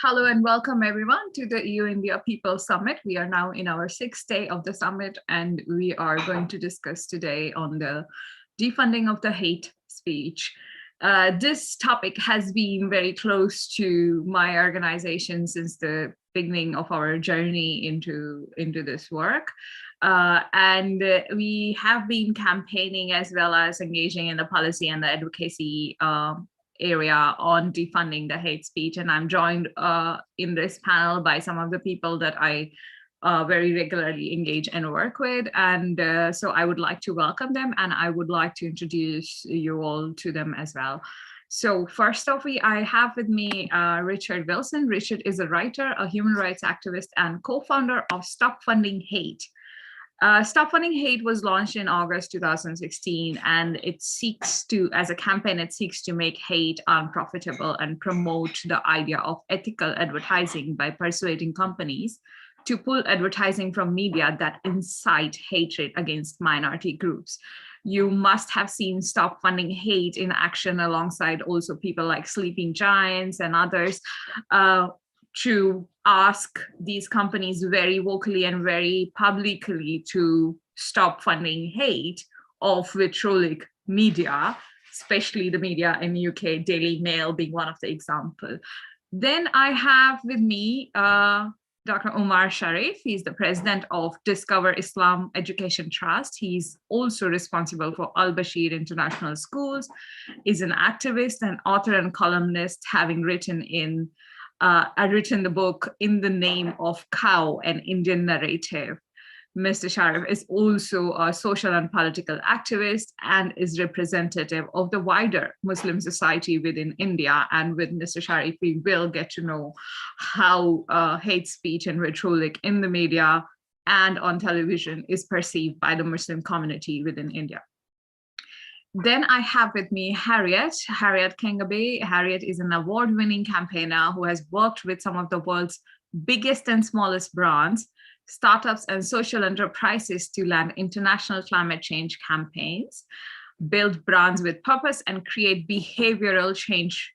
Hello and welcome everyone to the EU-India People Summit. We are now in our 6th day of the summit, and we are going to discuss today on the defunding of the hate speech. This topic has been very close to my organization since the beginning of our journey into this work. And we have been campaigning as well as engaging in the policy and the advocacy area on defunding the hate speech. And I'm joined in this panel by some of the people that I very regularly engage and work with. And so I would like to welcome them, and I would like to introduce you all to them as well. So first off, I have with me Richard Wilson. Richard is a writer, a human rights activist, and co-founder of Stop Funding Hate. Stop Funding Hate was launched in August 2016, and it seeks to, as a campaign, it seeks to make hate unprofitable and promote the idea of ethical advertising by persuading companies to pull advertising from media that incite hatred against minority groups. You must have seen Stop Funding Hate in action alongside also people like Sleeping Giants and others, to ask these companies very vocally and very publicly to stop funding hate of vitriolic media, especially the media in the UK, Daily Mail being one of the examples. Then I have with me Dr. Omar Sharif. He's the president of Discover Islam Education Trust. He's also responsible for Al-Bashir International Schools. He's an activist and author and columnist, having written the book In the Name of Cow, an Indian Narrative. Mr. Sharif is also a social and political activist and is representative of the wider Muslim society within India. And with Mr. Sharif, we will get to know how hate speech and vitriolic in the media and on television is perceived by the Muslim community within India. Then I have with me Harriet Kingaby. Harriet is an award-winning campaigner who has worked with some of the world's biggest and smallest brands, startups, and social enterprises to land international climate change campaigns, build brands with purpose, and create behavioral change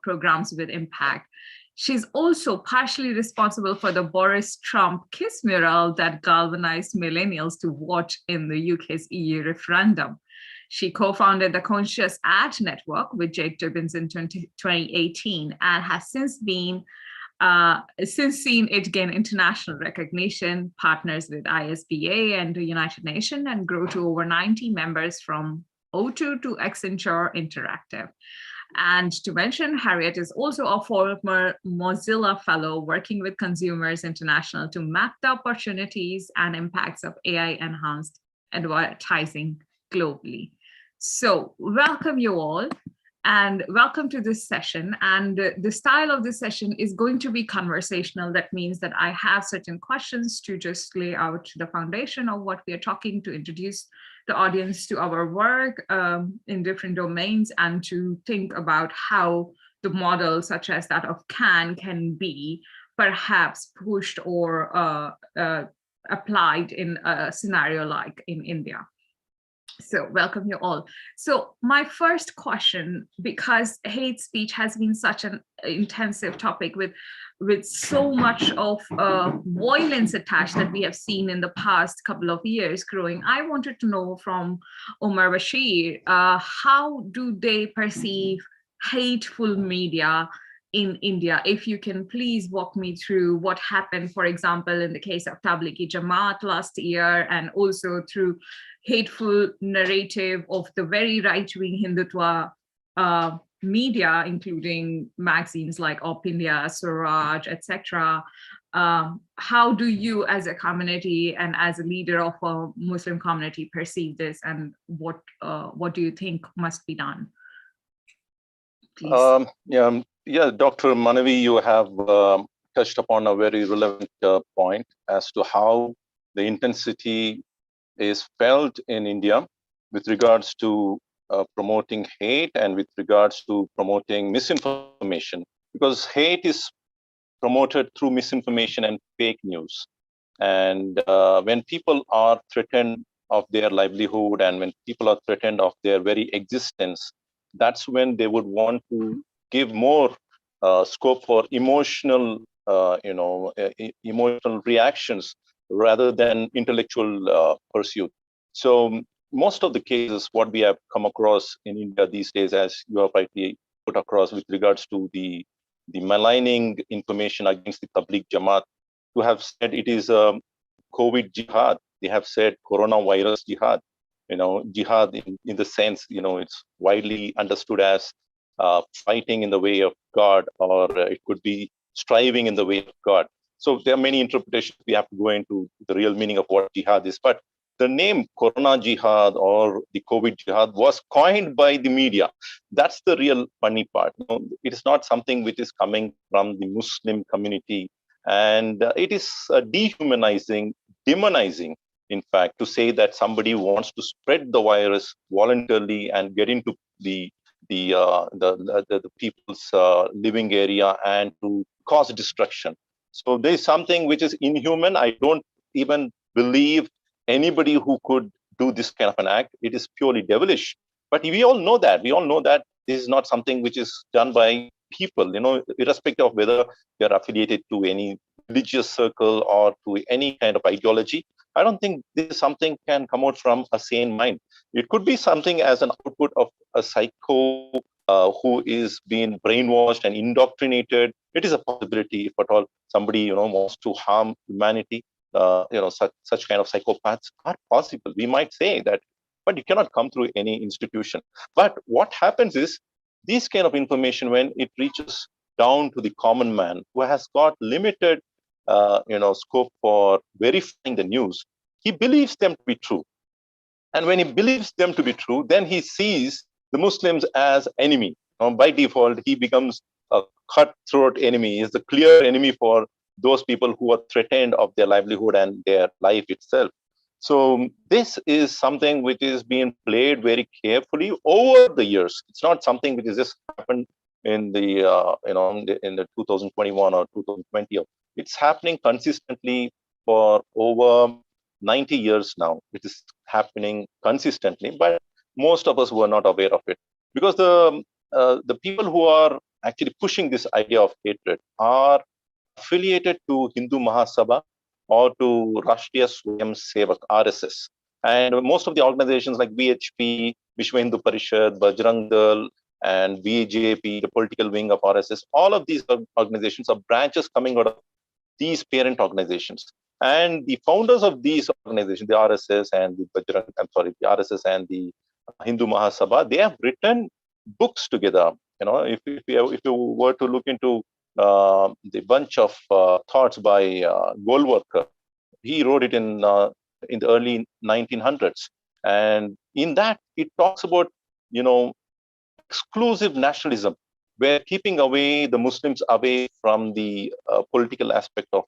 programs with impact. She's also partially responsible for the Boris Trump kiss mural that galvanized millennials to vote in the UK's EU referendum. She co-founded the Conscious Ad Network with Jake Gibbons in 2018 and has since seen it gain international recognition, partners with ISBA and the United Nations, and grow to over 90 members from O2 to Accenture Interactive. And to mention, Harriet is also a former Mozilla Fellow working with Consumers International to map the opportunities and impacts of AI-enhanced advertising globally. So welcome you all, and welcome to this session. And the style of this session is going to be conversational. That means that I have certain questions to just lay out the foundation of what we are talking, to introduce the audience to our work in different domains, and to think about how the model such as that of can be perhaps pushed or applied in a scenario like in India. So welcome you all. So my first question, because hate speech has been such an intensive topic with so much of violence attached that we have seen in the past couple of years growing, I wanted to know from Omar Bashir, how do they perceive hateful media in India? If you can please walk me through what happened, for example, in the case of Tablighi Jamaat last year, and also through hateful narrative of the very right-wing Hindutva media, including magazines like Op India, Swaraj, etc. How do you as a community and as a leader of a Muslim community perceive this, and what do you think must be done? Please. Yeah, Dr. Manuvie, you have touched upon a very relevant point as to how the intensity is felt in India with regards to promoting hate and with regards to promoting misinformation, because hate is promoted through misinformation and fake news. And when people are threatened of their livelihood, and when people are threatened of their very existence, that's when they would want to give more scope for emotional, emotional reactions rather than intellectual pursuit. So most of the cases, what we have come across in India these days, as you have rightly put across with regards to the maligning information against the Tabligh Jamaat, who have said it is a COVID jihad. They have said coronavirus jihad. Jihad in the sense, it's widely understood as fighting in the way of God, or it could be striving in the way of God. So there are many interpretations. We have to go into the real meaning of what jihad is. But the name Corona Jihad or the COVID Jihad was coined by the media. That's the real funny part. It is not something which is coming from the Muslim community. And it is dehumanizing, demonizing, in fact, to say that somebody wants to spread the virus voluntarily and get into the people's living area and to cause destruction. So there is something which is inhuman. I don't even believe anybody who could do this kind of an act. It is purely devilish. But we all know that. We all know that this is not something which is done by people, irrespective of whether they're affiliated to any religious circle or to any kind of ideology. I don't think this is something can come out from a sane mind. It could be something as an output of a psycho who is being brainwashed and indoctrinated. It is a possibility, if at all somebody wants to harm humanity. Such kind of psychopaths are possible. We might say that, but it cannot come through any institution. But what happens is this kind of information, when it reaches down to the common man who has got limited, scope for verifying the news, he believes them to be true. And when he believes them to be true, then he sees the Muslims as enemy. By default, he becomes a cutthroat enemy. He's the clear enemy for those people who are threatened of their livelihood and their life itself. So this is something which is being played very carefully over the years. It's not something which has just happened in the in the 2021 or 2020. It's happening consistently for over 90 years now. It is happening consistently, but most of us were not aware of it, because the people who are actually pushing this idea of hatred are affiliated to Hindu Mahasabha or to Rashtriya Swayam Sevak, RSS. And most of the organizations like BHP, Vishwa Hindu Parishad, Bajrang Dal, and BJP, the political wing of RSS, all of these organizations are branches coming out of these parent organizations. And the founders of these organizations, the RSS and the RSS and the Hindu Mahasabha, they have written books together. If you were to look into the bunch of thoughts by Golwalkar, he wrote it in the early 1900s, and in that it talks about exclusive nationalism, where keeping away the Muslims away from the political aspect of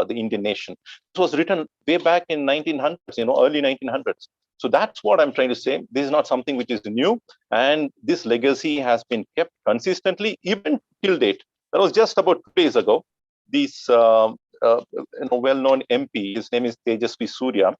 the Indian nation. This was written way back in 1900s, early 1900s. So that's what I'm trying to say. This is not something which is new, and this legacy has been kept consistently even till date. That was just about 2 days ago. This well-known MP, his name is Tejasvi Surya.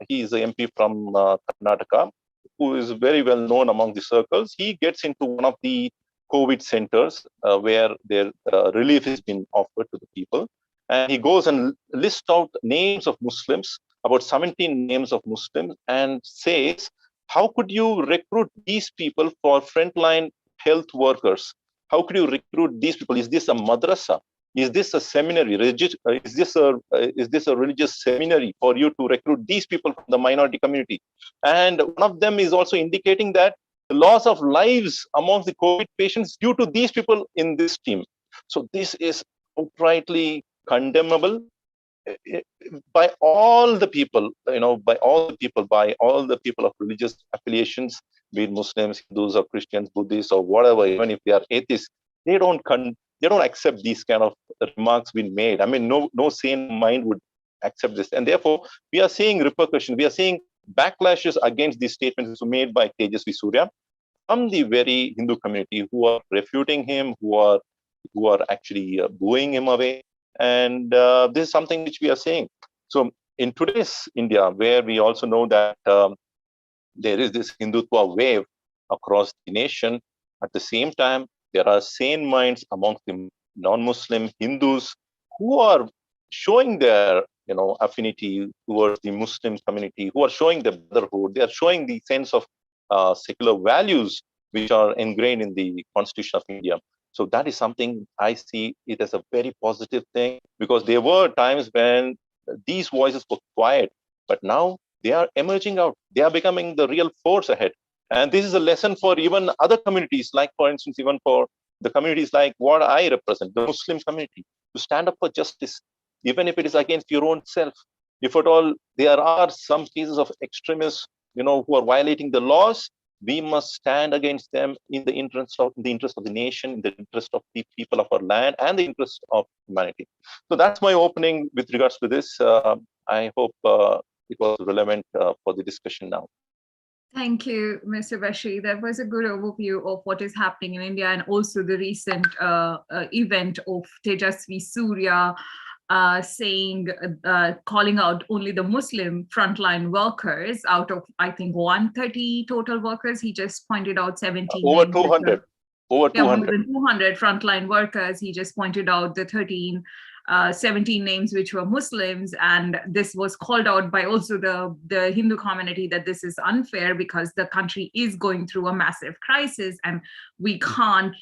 He is an MP from Karnataka, who is very well known among the circles. He gets into one of the COVID centers where their relief has been offered to the people. And he goes and lists out names of Muslims, about 17 names of Muslims, and says, how could you recruit these people for frontline health workers? How could you recruit these people? Is this a madrasa? Is this a seminary? Is this a religious seminary for you to recruit these people from the minority community? And one of them is also indicating that the loss of lives amongst the COVID patients due to these people in this team. So this is outrightly condemnable by all the people, by all the people of religious affiliations, be it Muslims, Hindus, or Christians, Buddhists, or whatever. Even if they are atheists, they don't accept these kind of remarks being made. I mean, no sane mind would accept this, and therefore we are seeing repercussions. We are seeing backlashes against these statements made by Tejasvi Surya from the very Hindu community, who are refuting him, who are actually booing him away. And this is something which we are seeing. So in today's India, where we also know that there is this Hindutva wave across the nation, at the same time, there are sane minds amongst the non-Muslim Hindus who are showing their affinity towards the Muslim community, who are showing the brotherhood. They are showing the sense of secular values which are ingrained in the Constitution of India. So that is something I see it as a very positive thing, because there were times when these voices were quiet, but now they are emerging out. They are becoming the real force ahead. And this is a lesson for even other communities, like, for instance, even for the communities like what I represent, the Muslim community, to stand up for justice, even if it is against your own self. If at all there are some cases of extremists, who are violating the laws, we must stand against them in the interest of the nation, in the interest of the people of our land, and the interest of humanity. So that's my opening with regards to this. I hope it was relevant for the discussion now. Thank you, Mr. Bashir. That was a good overview of what is happening in India, and also the recent event of Tejasvi Surya calling out only the Muslim frontline workers out of, I think, 130 total workers. He just pointed out 17. Over 200. Over 200. More than 200 frontline workers. He just pointed out the 17 names which were Muslims, and this was called out by also the Hindu community that this is unfair because the country is going through a massive crisis, and we can't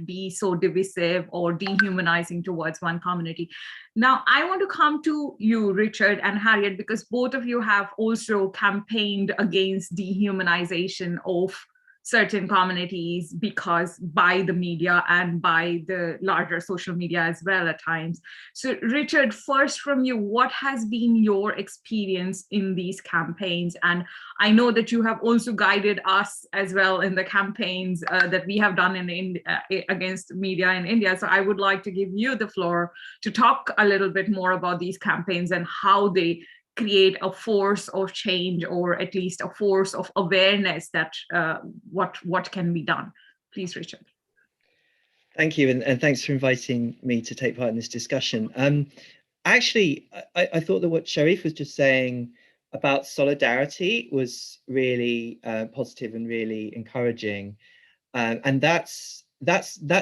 be so divisive or dehumanizing towards one community. Now, I want to come to you, Richard and Harriet, because both of you have also campaigned against dehumanization of certain communities because by the media and by the larger social media as well at times. So Richard, first from you, what has been your experience in these campaigns? And I know that you have also guided us as well in the campaigns that we have done against media in India. So I would like to give you the floor to talk a little bit more about these campaigns and how they create a force of change, or at least a force of awareness that what can be done. Please, Richard. Thank you, and thanks for inviting me to take part in this discussion. Actually, I thought that what Sharif was just saying about solidarity was really positive and really encouraging, and that's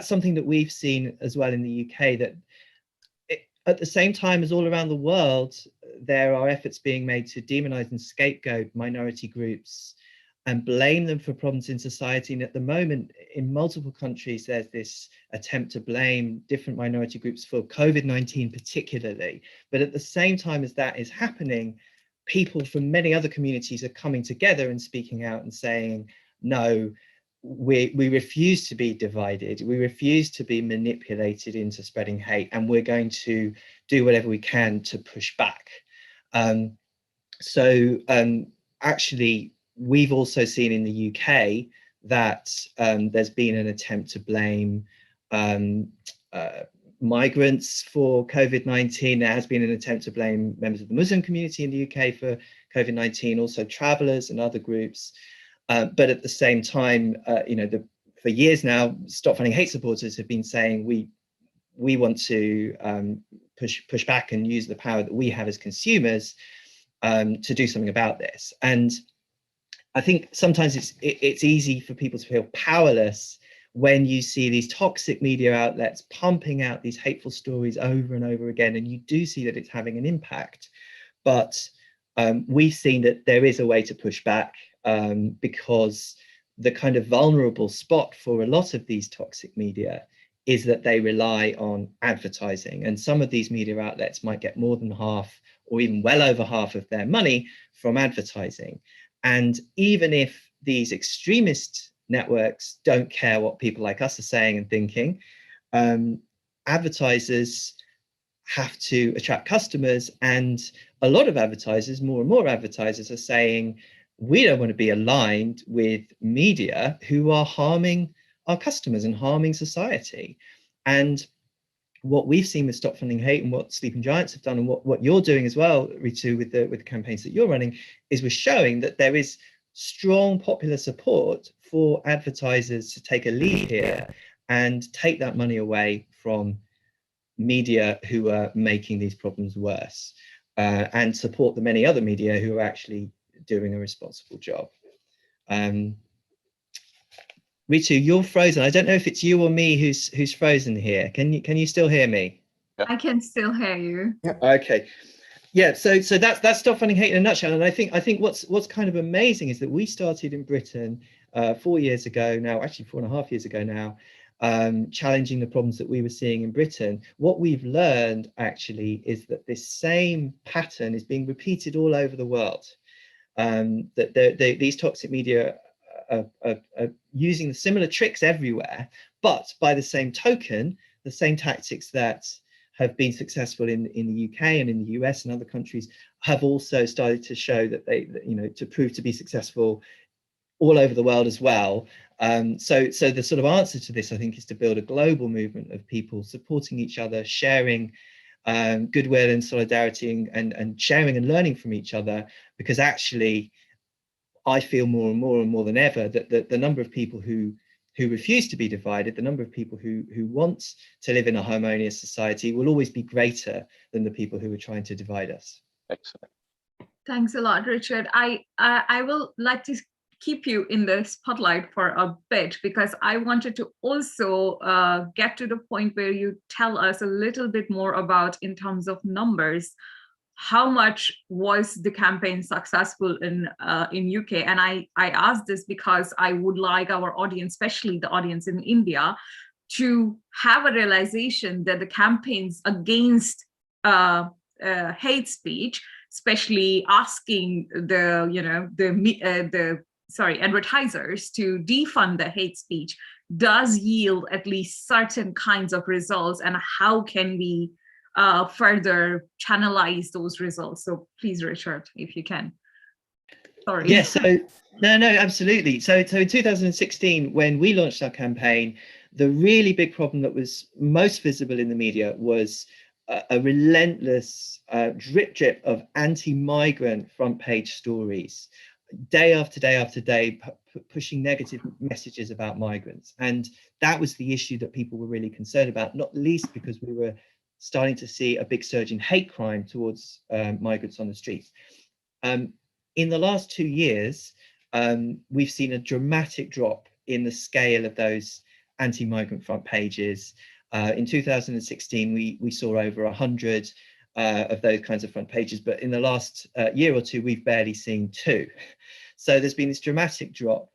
something that we've seen as well in the UK, that at the same time as all around the world, there are efforts being made to demonize and scapegoat minority groups and blame them for problems in society. And at the moment, in multiple countries, there's this attempt to blame different minority groups for COVID-19 particularly. But at the same time as that is happening, people from many other communities are coming together and speaking out and saying, no, we refuse to be divided. We refuse to be manipulated into spreading hate, and we're going to do whatever we can to push back. Actually, we've also seen in the UK that there's been an attempt to blame migrants for COVID-19. There has been an attempt to blame members of the Muslim community in the UK for COVID-19, also travellers and other groups. But at the same time, for years now, Stop Funding Hate supporters have been saying we want to push back and use the power that we have as consumers to do something about this. And I think sometimes it's easy for people to feel powerless when you see these toxic media outlets pumping out these hateful stories over and over again, and you do see that it's having an impact. But we've seen that there is a way to push back, because the kind of vulnerable spot for a lot of these toxic media is that they rely on advertising. And some of these media outlets might get more than half or even well over half of their money from advertising. And even if these extremist networks don't care what people like us are saying and thinking, advertisers have to attract customers, and a lot of advertisers, more and more advertisers, are saying, we don't want to be aligned with media who are harming our customers and harming society. And what we've seen with Stop Funding Hate and what Sleeping Giants have done, and what you're doing as well, Ritu, with the campaigns that you're running, is we're showing that there is strong popular support for advertisers to take a lead here and take that money away from media who are making these problems worse, and support the many other media who are actually doing a responsible job. Ritu, you're frozen. I don't know if it's you or me who's frozen here. Can you still hear me? I can still hear you. Yeah. Okay. Yeah. So that's Stop Funding Hate in a nutshell. And I think what's kind of amazing is that we started in Britain 4 years ago now, actually 4.5 years ago now, challenging the problems that we were seeing in Britain. What we've learned actually is that this same pattern is being repeated all over the world. That these toxic media are using similar tricks everywhere, but by the same token, the same tactics that have been successful in the UK and in the US and other countries have also started to show that to prove to be successful all over the world as well. So the sort of answer to this, I think, is to build a global movement of people supporting each other, sharing goodwill and solidarity, and sharing and learning from each other, because actually I feel more and more than ever that the number of people who refuse to be divided, the number of people who want to live in a harmonious society will always be greater than the people who are trying to divide us. Excellent. Thanks a lot, Richard. I will like to keep you in the spotlight for a bit, because I wanted to also get to the point where you tell us a little bit more about, in terms of numbers, how much was the campaign successful in UK? And I ask this because I would like our audience, especially the audience in India, to have a realization that the campaigns against hate speech, especially asking the advertisers to defund the hate speech, does yield at least certain kinds of results, and how can we further channelize those results? So please, Richard, if you can. Sorry. Yes. So no, absolutely. So in 2016, when we launched our campaign, the really big problem that was most visible in the media was a relentless drip of anti-migrant front page stories, day after day after day, pushing negative messages about migrants. And that was the issue that people were really concerned about, not least because we were starting to see a big surge in hate crime towards migrants on the streets. In the last 2 years, we've seen a dramatic drop in the scale of those anti-migrant front pages. In 2016, we saw over 100 of those kinds of front pages, but in the last year or two, we've barely seen 2. So there's been this dramatic drop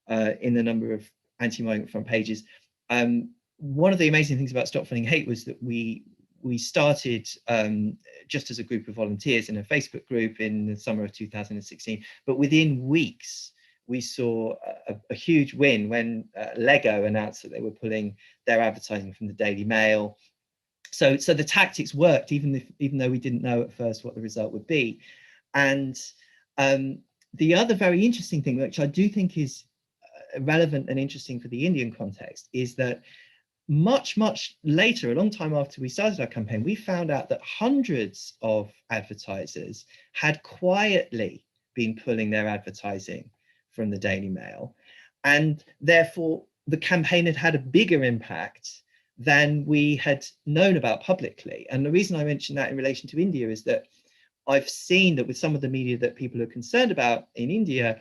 in the number of anti-migrant front pages. One of the amazing things about Stop Funding Hate was that we started just as a group of volunteers in a Facebook group in the summer of 2016, but within weeks, we saw a huge win when Lego announced that they were pulling their advertising from the Daily Mail. So the tactics worked, even though we didn't know at first what the result would be. And the other very interesting thing, which I do think is relevant and interesting for the Indian context, is that much later, a long time after we started our campaign, we found out that hundreds of advertisers had quietly been pulling their advertising from the Daily Mail, and therefore the campaign had a bigger impact than we had known about publicly. And the reason I mention that in relation to India is that I've seen that with some of the media that people are concerned about in India,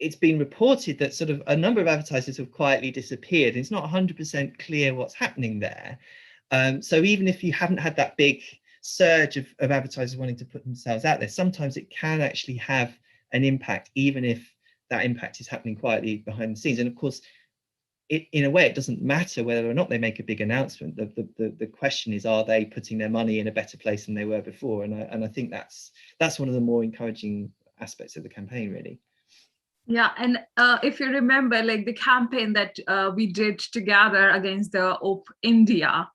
it's been reported that sort of a number of advertisers have quietly disappeared. It's not 100% clear what's happening there. So even if you haven't had that big surge of advertisers wanting to put themselves out there, sometimes it can actually have an impact, even if that impact is happening quietly behind the scenes. And of course, in a way, it doesn't matter whether or not they make a big announcement. The question is, are they putting their money in a better place than they were before? And I think that's one of the more encouraging aspects of the campaign, really. Yeah, and if you remember, like the campaign that we did together against the OP India,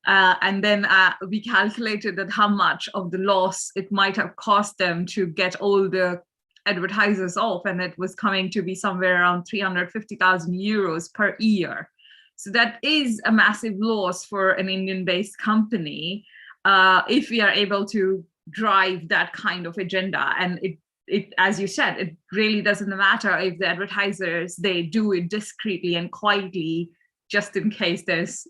and then we calculated that how much of the loss it might have cost them to get all the advertisers off, and it was coming to be somewhere around 350,000 euros per year. So that is a massive loss for an Indian-based company if we are able to drive that kind of agenda. And it, as you said, it really doesn't matter if the advertisers, they do it discreetly and quietly, just in case there's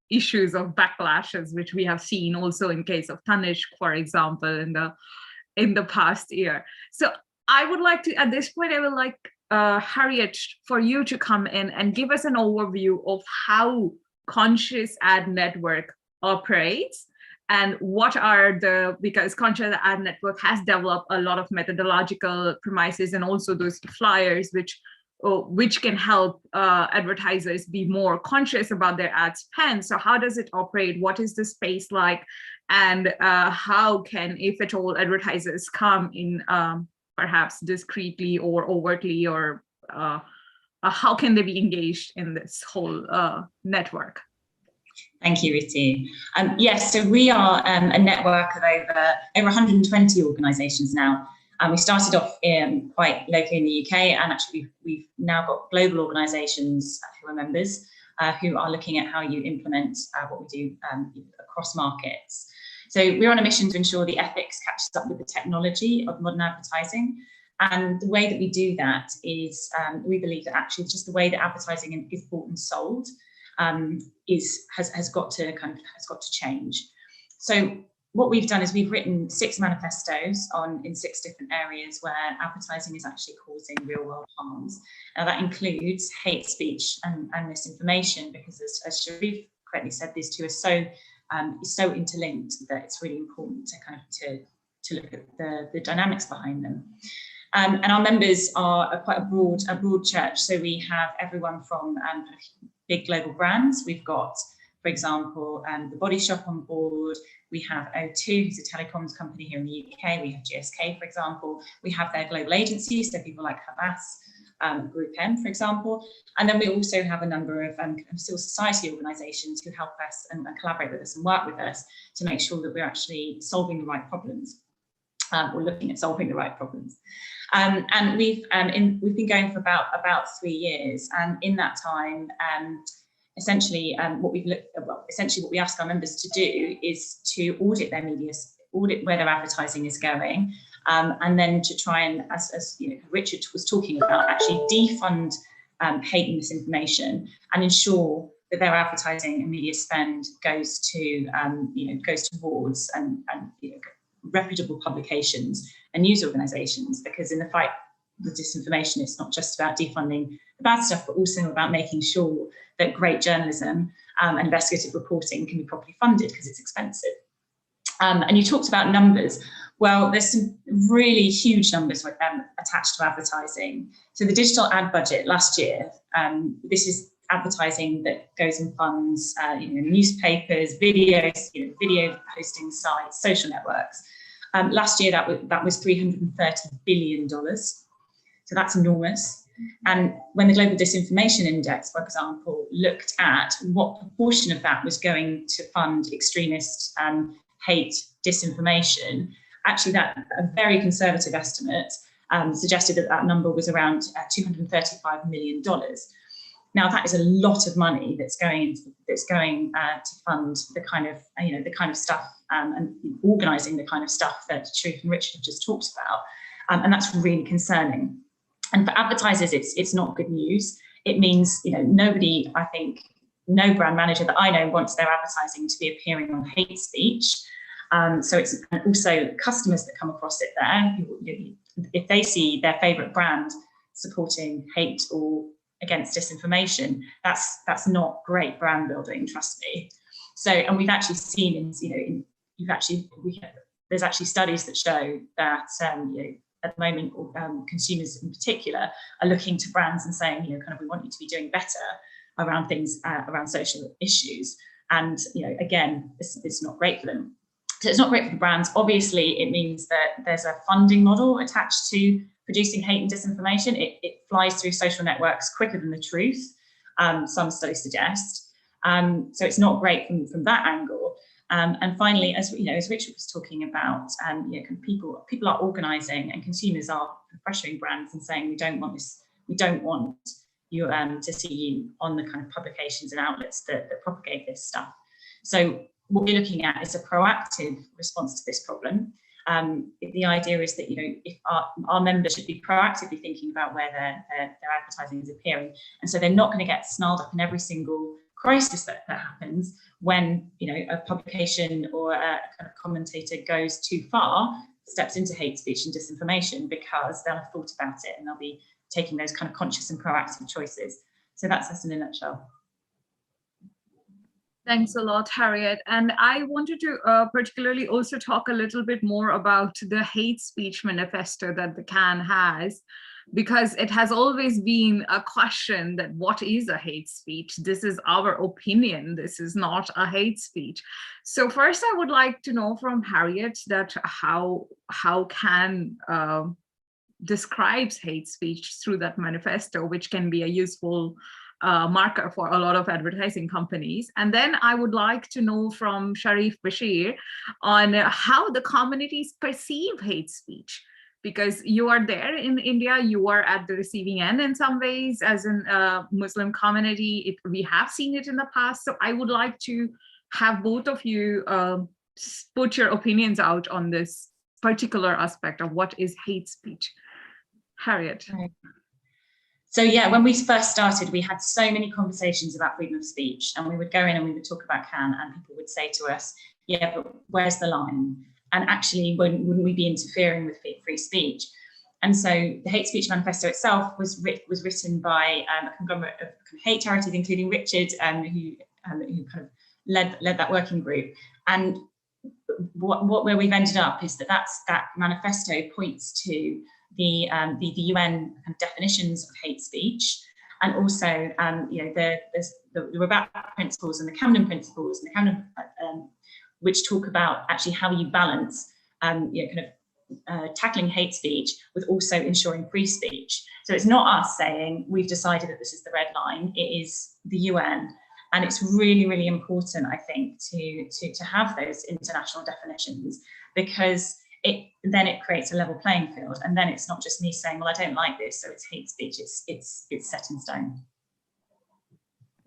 issues of backlashes, which we have seen also in case of Tanishq, for example, in the past year. So I would like to, at this point, I would like Harriet, for you to come in and give us an overview of how conscious ad network operates, and what are the, because conscious ad network has developed a lot of methodological premises and also those flyers which can help advertisers be more conscious about their ad spend. So how does it operate? What is the space like? And how can, if at all, advertisers come in perhaps discreetly or overtly, or how can they be engaged in this whole network? Thank you, Riti. Yes, so we are a network of over 120 organisations now. We started off quite locally in the UK, and actually we've now got global organisations who are members, who are looking at how you implement what we do across markets. So we're on a mission to ensure the ethics catches up with the technology of modern advertising. And the way that we do that is we believe that actually just the way that advertising is bought and sold has got to change. So what we've done is we've written 6 manifestos in 6 different areas where advertising is actually causing real world harms. Now that includes hate speech and misinformation, because as Sharif correctly said, these two are so interlinked that it's really important to look at the dynamics behind them. And our members are quite a broad church. So we have everyone from big global brands. We've got, for example, the Body Shop on board. We have O2, who's a telecoms company here in the UK. We have GSK, for example. We have their global agencies, so people like Havas, Group M, for example. And then we also have a number of civil society organisations who help us and collaborate with us and work with us to make sure that we're actually solving the right problems, or looking at solving the right problems. And we've been going for about 3 years, and in that time, essentially what we ask our members to do is to audit their media, audit where their advertising is going, and then to try and, as you know, Richard was talking about, actually defund hate and misinformation and ensure that their advertising and media spend goes towards reputable publications and news organisations, because in the fight with disinformation, it's not just about defunding the bad stuff, but also about making sure that great journalism and investigative reporting can be properly funded, because it's expensive. And you talked about numbers. Well, there's some really huge numbers attached to advertising. So the digital ad budget last year, this is advertising that goes and funds newspapers, videos, video hosting sites, social networks. Last year that was $330 billion. So that's enormous. And when the Global Disinformation Index, for example, looked at what proportion of that was going to fund extremist hate disinformation, actually that a very conservative estimate suggested that number was around $235 million. Now that is a lot of money that's going to fund the kind of stuff and organising the kind of stuff that Sharif and Richard have just talked about, and that's really concerning. And for advertisers, it's not good news. It means nobody, I think, no brand manager that I know wants their advertising to be appearing on hate speech. So it's also customers that come across it there. If they see their favourite brand supporting hate or against disinformation, that's not great brand building, trust me. So, and we've actually seen there's actually studies that show that at the moment consumers in particular are looking to brands and saying, we want you to be doing better around things around social issues. And again, it's not great for them. So it's not great for the brands. Obviously, it means that there's a funding model attached to producing hate and disinformation. It flies through social networks quicker than the truth, some studies suggest. So it's not great from that angle. And finally, as Richard was talking about, people are organising and consumers are pressuring brands and saying, we don't want this, we don't want you to see you on the kind of publications and outlets that propagate this stuff. So what we're looking at is a proactive response to this problem. The idea is that if our members should be proactively thinking about where their advertising is appearing, and so they're not going to get snarled up in every single crisis that happens when a publication or a kind of commentator goes too far, steps into hate speech and disinformation, because they'll have thought about it and they'll be taking those kind of conscious and proactive choices. So that's us in a nutshell. Thanks a lot, Harriet. And I wanted to particularly also talk a little bit more about the hate speech manifesto that the CAN has, because it has always been a question that what is a hate speech? This is our opinion. This is not a hate speech. So first, I would like to know from Harriet that how CAN describes hate speech through that manifesto, which can be a useful marker for a lot of advertising companies. And then I would like to know from Sharif Bashir on how the communities perceive hate speech, because you are there in India, you are at the receiving end in some ways as a Muslim community. We have seen it in the past. So I would like to have both of you put your opinions out on this particular aspect of what is hate speech. Harriet. Right. So yeah, when we first started, we had so many conversations about freedom of speech, and we would go in and we would talk about CAN, and people would say to us, yeah, but where's the line? And actually, wouldn't we be interfering with free speech? And so the hate speech manifesto itself was written by a conglomerate of hate charities, including Richard, who kind of led that working group. And where we've ended up is that manifesto points to the UN kind of definitions of hate speech, and also there's the Rabat principles and the Camden principles, and the Camden which talk about actually how you balance tackling hate speech with also ensuring free speech. So it's not us saying we've decided that this is the red line, it is the UN. And it's really, really important, I think, to have those international definitions, because then it creates a level playing field, and then it's not just me saying, well, I don't like this, so it's hate speech. It's set in stone.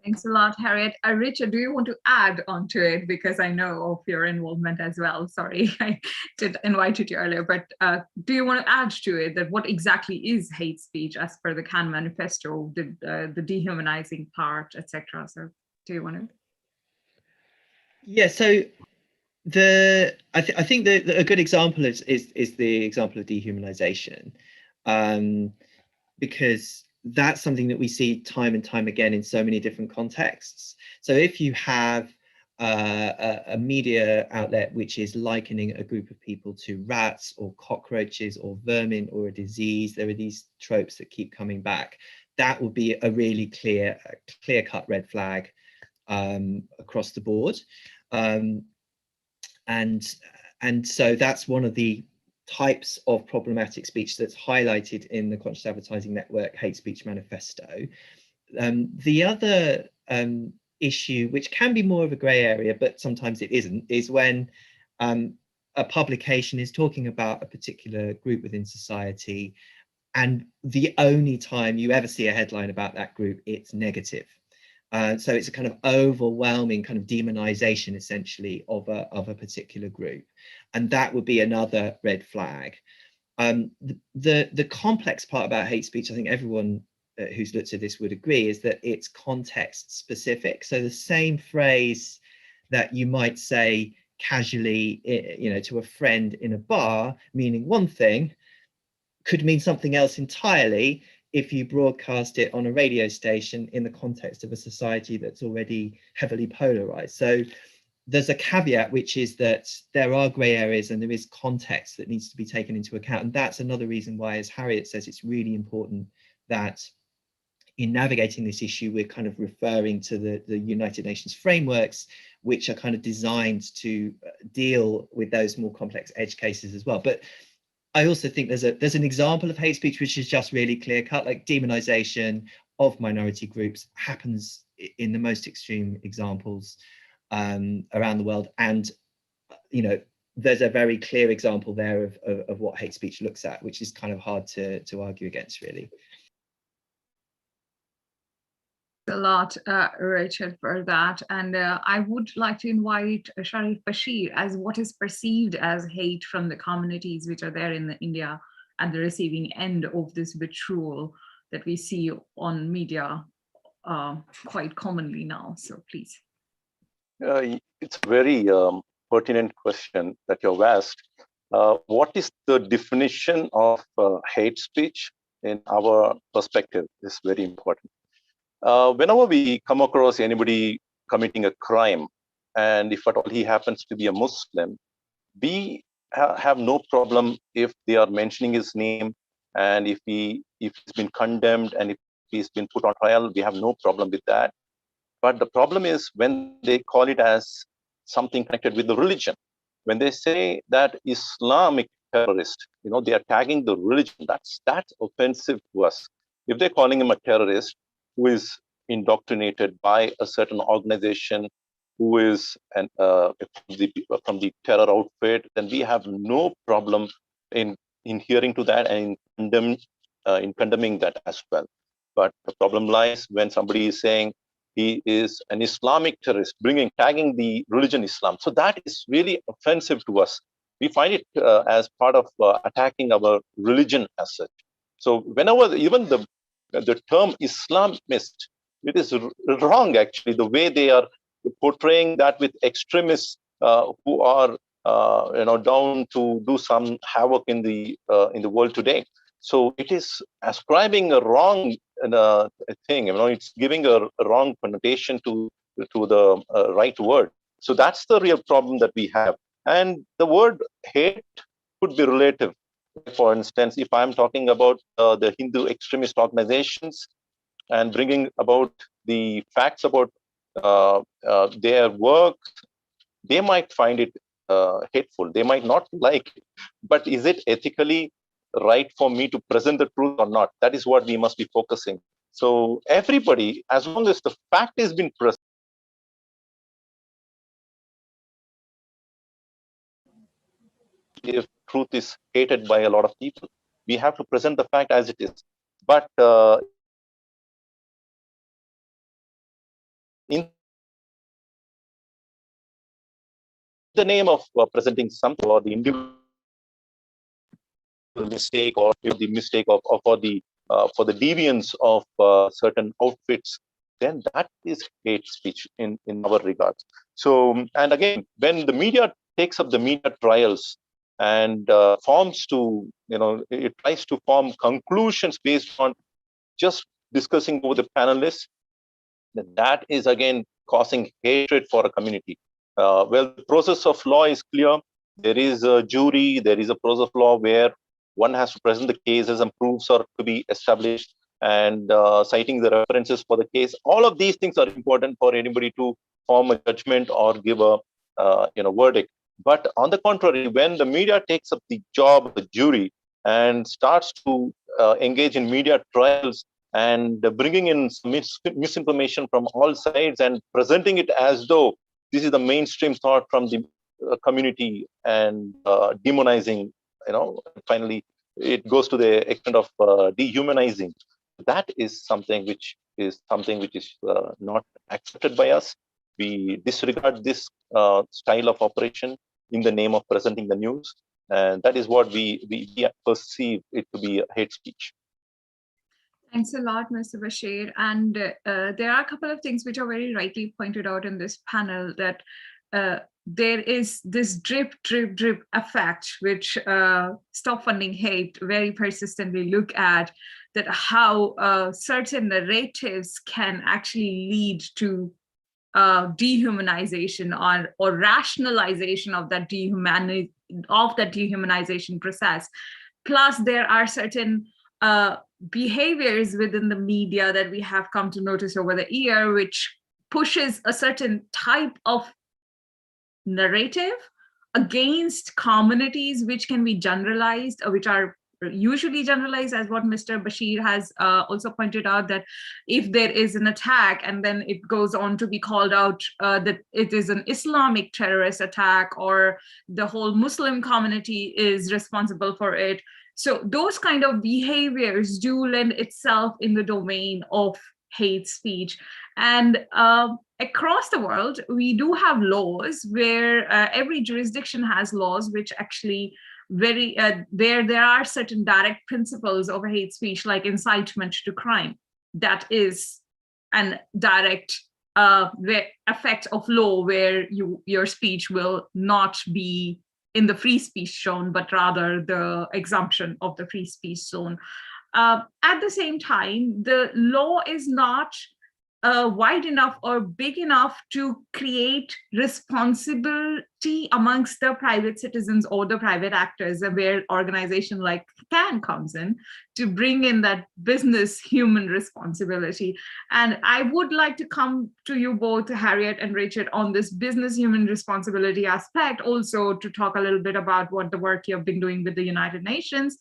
Thanks a lot, Harriet. Richard, do you want to add on to it? Because I know of your involvement as well. Sorry, I did invite you earlier, but do you want to add to it that what exactly is hate speech as per the CAN manifesto, the dehumanizing part, etc.? So do you want to? Yeah, so I think a good example is the example of dehumanization, because that's something that we see time and time again in so many different contexts. So if you have a media outlet which is likening a group of people to rats or cockroaches or vermin or a disease, there are these tropes that keep coming back. That would be a really clear-cut red flag across the board. And so that's one of the types of problematic speech that's highlighted in the Conscious Advertising Network Hate Speech Manifesto. The other issue, which can be more of a grey area, but sometimes it isn't, is when a publication is talking about a particular group within society, and the only time you ever see a headline about that group, it's negative. So it's a kind of overwhelming kind of demonization, essentially, of a particular group. And that would be another red flag. The complex part about hate speech, I think everyone who's looked at this would agree, is that it's context specific. So the same phrase that you might say casually, to a friend in a bar, meaning one thing, could mean something else entirely if you broadcast it on a radio station in the context of a society that's already heavily polarized. So there's a caveat, which is that there are grey areas and there is context that needs to be taken into account. And that's another reason why, as Harriet says, it's really important that in navigating this issue, we're kind of referring to the United Nations frameworks, which are kind of designed to deal with those more complex edge cases as well. But I also think there's an example of hate speech which is just really clear cut, like demonization of minority groups happens in the most extreme examples around the world. And, there's a very clear example there of what hate speech looks at, which is kind of hard to argue against, really. A lot, Richard, for that. And I would like to invite Sharif Bashir as what is perceived as hate from the communities which are there in India at the receiving end of this vitriol that we see on media quite commonly now. So please. It's a very pertinent question that you've asked. What is the definition of hate speech in our perspective is very important. Whenever we come across anybody committing a crime, and if at all he happens to be a Muslim, we have no problem if they are mentioning his name, and if he's been condemned and if he's been put on trial, we have no problem with that. But the problem is when they call it as something connected with the religion. When they say that Islamic terrorist, they are tagging the religion, that's offensive to us. If they're calling him a terrorist who is indoctrinated by a certain organization, who is from the terror outfit, then we have no problem in hearing to that and in condemning that as well. But the problem lies when somebody is saying he is an Islamic terrorist, tagging the religion Islam. So that is really offensive to us. We find it as part of attacking our religion as such. So whenever even the term Islamist, it is wrong actually, the way they are portraying that with extremists who are down to do some havoc in the world today. So it is ascribing a wrong thing. It's giving a wrong connotation to the right word. So that's the real problem that we have. And the word hate could be relative. For instance, if I'm talking about the Hindu extremist organizations and bringing about the facts about their work, they might find it hateful. They might not like it. But is it ethically right for me to present the truth or not? That is what we must be focusing. So everybody, as long as the fact has been present, if truth is hated by a lot of people, we have to present the fact as it is. But in the name of presenting something, or the individual mistake, or the mistake of for the deviance of certain outfits, then that is hate speech in our regards. So, and again, when the media takes up the media trials and forms to, it tries to form conclusions based on just discussing over the panelists, that is again causing hatred for a community. Well, the process of law is clear. There is a jury, there is a process of law where one has to present the cases and proofs are to be established, and citing the references for the case. All of these things are important for anybody to form a judgment or give a verdict. But on the contrary, when the media takes up the job of the jury and starts to engage in media trials and bringing in misinformation from all sides and presenting it as though this is the mainstream thought from the community, and demonizing, finally it goes to the extent of dehumanizing. That is something which is not accepted by us. We disregard this style of operation in the name of presenting the news, and that is what we perceive it to be hate speech. Thanks a lot, Mr. Bashir. And there are a couple of things which are very rightly pointed out in this panel, that there is this drip, drip, drip effect, which Stop Funding Hate very persistently look at, that how certain narratives can actually lead to dehumanization or rationalization of that dehumanization process. Plus, there are certain behaviors within the media that we have come to notice over the year, which pushes a certain type of narrative against communities, which can be generalized, or which are usually generalized, as what Mr. Bashir has also pointed out, that if there is an attack and then it goes on to be called out that it is an Islamic terrorist attack, or the whole Muslim community is responsible for it. So those kind of behaviors do lend itself in the domain of hate speech. And across the world, we do have laws where every jurisdiction has laws which actually there are certain direct principles over hate speech, like incitement to crime. That is an direct effect of law, where your speech will not be in the free speech zone, but rather the exemption of the free speech zone. At the same time, the law is not wide enough or big enough to create responsibility amongst the private citizens or the private actors, where organization like CAN comes in to bring in that business human responsibility. And I would like to come to you both, Harriet and Richard, on this business human responsibility aspect, also to talk a little bit about what the work you've been doing with the United Nations.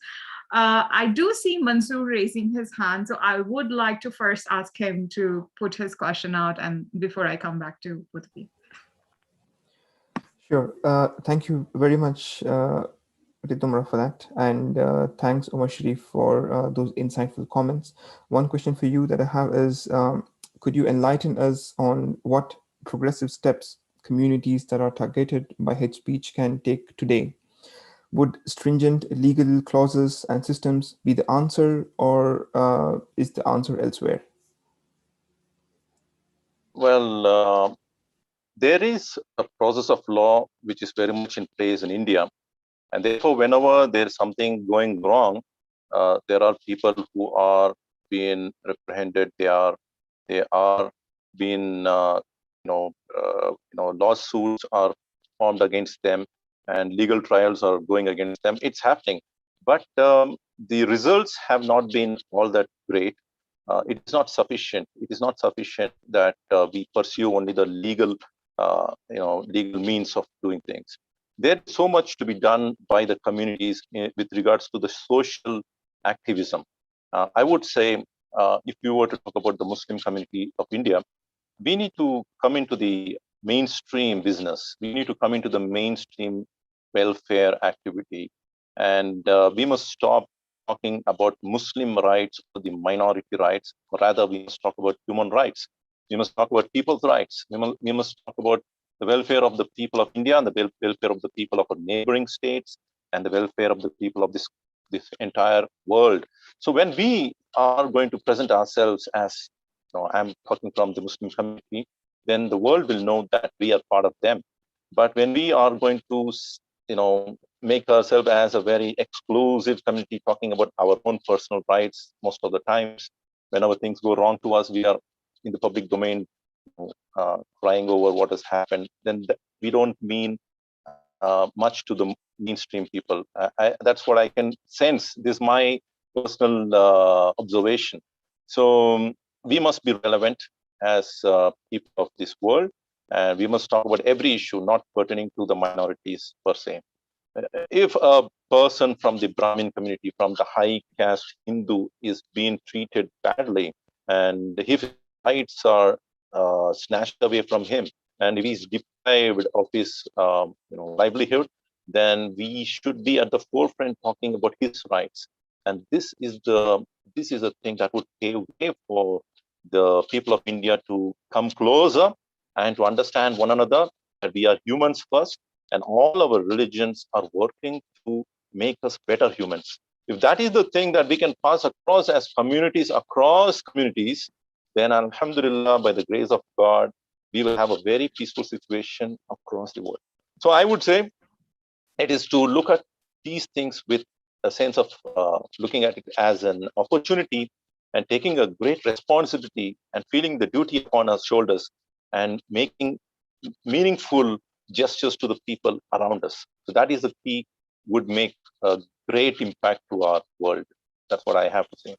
I do see Mansoor raising his hand, so I would like to first ask him to put his question out, and before I come back to both of you. Sure. Thank you very much, Ritumbra, for that. And thanks, Omar Sharif, for those insightful comments. One question for you that I have is, could you enlighten us on what progressive steps communities that are targeted by hate speech can take today? Would stringent legal clauses and systems be the answer, or is the answer elsewhere? Well, there is a process of law which is very much in place in India. And therefore, whenever there's something going wrong, there are people who are being reprehended. They are being, lawsuits are formed against them, and legal trials are going against them. It's happening, but the results have not been all that great. It is not sufficient. It is not sufficient that we pursue only the legal, legal means of doing things. There's so much to be done by the communities with regards to the social activism. I would say, if you were to talk about the Muslim community of India, we need to come into the mainstream business. We need to come into the mainstream welfare activity. And we must stop talking about Muslim rights or the minority rights. Rather, we must talk about human rights. We must talk about people's rights. We must talk about the welfare of the people of India, and the welfare of the people of our neighboring states, and the welfare of the people of this entire world. So when we are going to present ourselves as, I'm talking from the Muslim community, then the world will know that we are part of them. But when we are going to, make ourselves as a very exclusive community, talking about our own personal rights, most of the times, whenever things go wrong to us, we are in the public domain, crying over what has happened, then we don't mean much to the mainstream people. That's what I can sense. This is my personal observation. So we must be relevant as people of this world, and we must talk about every issue not pertaining to the minorities per se. If a person from the Brahmin community, from the high caste Hindu, is being treated badly, and if his rights are snatched away from him, and if he's deprived of his livelihood, then we should be at the forefront talking about his rights. And this is a thing that would pave way for the people of India to come closer and to understand one another, that we are humans first, and all our religions are working to make us better humans. If that is the thing that we can pass across as communities, across communities, then alhamdulillah, by the grace of God, we will have a very peaceful situation across the world. So I would say it is to look at these things with a sense of looking at it as an opportunity, and taking a great responsibility and feeling the duty upon our shoulders, and making meaningful gestures to the people around us. So that is the key, would make a great impact to our world. That's what I have to say.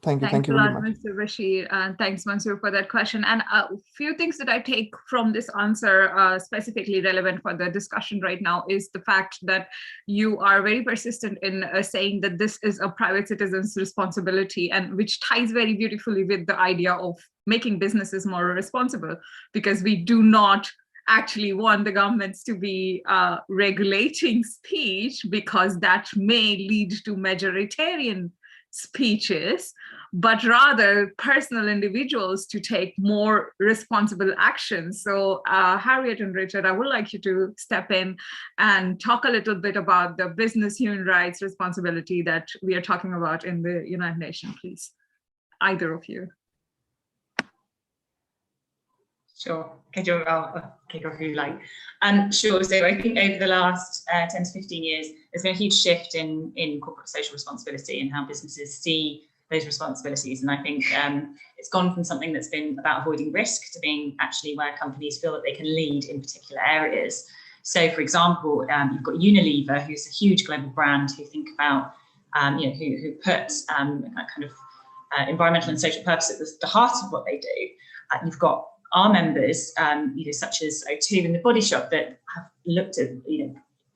Thank you. Thanks Thank you a very lot, much. Mr. Bashir, and thanks, Mansoor, for that question. And a few things that I take from this answer, specifically relevant for the discussion right now, is the fact that you are very persistent in saying that this is a private citizen's responsibility, and which ties very beautifully with the idea of making businesses more responsible, because we do not actually want the governments to be regulating speech, because that may lead to majoritarian speeches, but rather personal individuals to take more responsible action. So Harriet and Richard, I would like you to step in and talk a little bit about the business human rights responsibility that we are talking about in the United Nations, please. Either of you. Sure. Okay, I'll kick off if you like. Sure. So I think over the last 10 to 15 years, there's been a huge shift in corporate social responsibility and how businesses see those responsibilities. And I think it's gone from something that's been about avoiding risk to being actually where companies feel that they can lead in particular areas. So, for example, you've got Unilever, who's a huge global brand who think about, who puts kind of environmental and social purpose at the heart of what they do. You've got our members, such as O2 and The Body Shop, that have looked at,